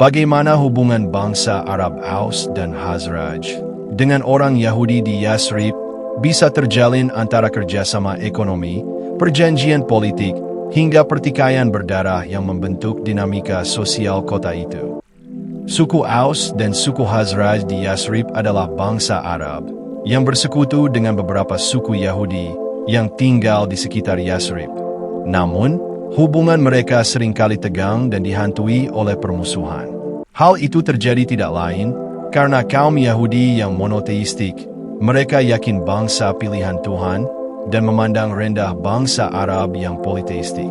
Bagaimana hubungan bangsa Arab Aus dan Khazraj dengan orang Yahudi di Yasrib bisa terjalin antara kerjasama ekonomi, perjanjian politik, hingga pertikaian berdarah yang membentuk dinamika sosial kota itu. Suku Aus dan suku Khazraj di Yasrib adalah bangsa Arab yang bersekutu dengan beberapa suku Yahudi yang tinggal di sekitar Yasrib. Namun, hubungan mereka seringkali tegang dan dihantui oleh permusuhan. Hal itu terjadi tidak lain karena kaum Yahudi yang monoteistik. Mereka yakin bangsa pilihan Tuhan dan memandang rendah bangsa Arab yang politeistik.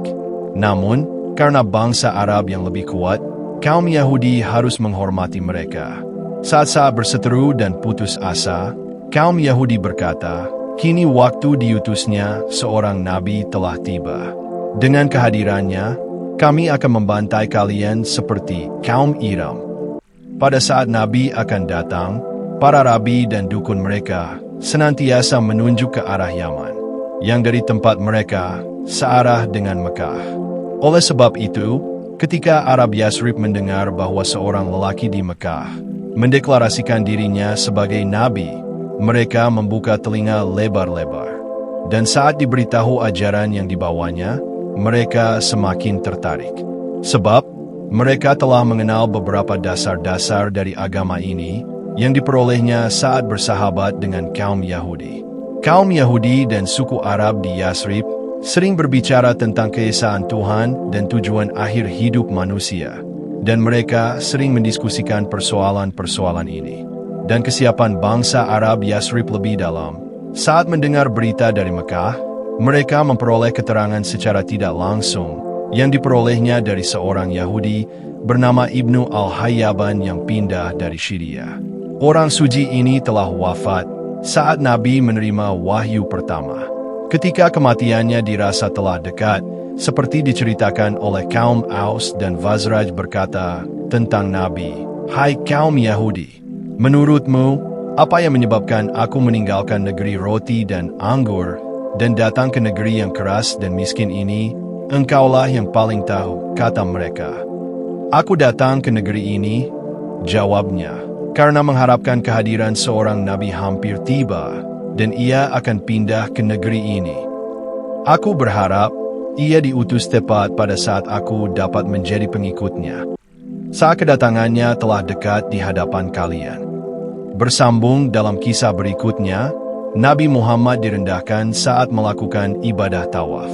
Namun, karena bangsa Arab yang lebih kuat, kaum Yahudi harus menghormati mereka. Saat-saat berseteru dan putus asa, kaum Yahudi berkata, "Kini waktu diutusnya seorang nabi telah tiba. Dengan kehadirannya, kami akan membantai kalian seperti kaum Iram." Pada saat nabi akan datang, para rabi dan dukun mereka senantiasa menunjuk ke arah Yaman, yang dari tempat mereka searah dengan Mekah. Oleh sebab itu, ketika Arab Yasrib mendengar bahwa seorang lelaki di Mekah mendeklarasikan dirinya sebagai nabi, mereka membuka telinga lebar-lebar. Dan saat diberitahu ajaran yang dibawanya, mereka semakin tertarik. Sebab, mereka telah mengenal beberapa dasar-dasar dari agama ini yang diperolehnya saat bersahabat dengan kaum Yahudi. Kaum Yahudi dan suku Arab di Yasrib sering berbicara tentang keesaan Tuhan dan tujuan akhir hidup manusia, dan mereka sering mendiskusikan persoalan-persoalan ini. Dan kesiapan bangsa Arab Yasrib lebih dalam. Saat mendengar berita dari Mekah, mereka memperoleh keterangan secara tidak langsung yang diperolehnya dari seorang Yahudi bernama Ibnu Al-Hayyaban yang pindah dari Syria. Orang suci ini telah wafat saat Nabi menerima wahyu pertama. Ketika kematiannya dirasa telah dekat, seperti diceritakan oleh kaum Aus dan Khazraj berkata tentang Nabi, "Hai kaum Yahudi, menurutmu, apa yang menyebabkan aku meninggalkan negeri roti dan anggur dan datang ke negeri yang keras dan miskin ini? Engkaulah yang paling tahu," kata mereka. "Aku datang ke negeri ini," jawabnya, "karena mengharapkan kehadiran seorang nabi hampir tiba, dan ia akan pindah ke negeri ini. Aku berharap ia diutus tepat pada saat aku dapat menjadi pengikutnya. Saat kedatangannya telah dekat di hadapan kalian." Bersambung dalam kisah berikutnya, Nabi Muhammad direndahkan saat melakukan ibadah tawaf.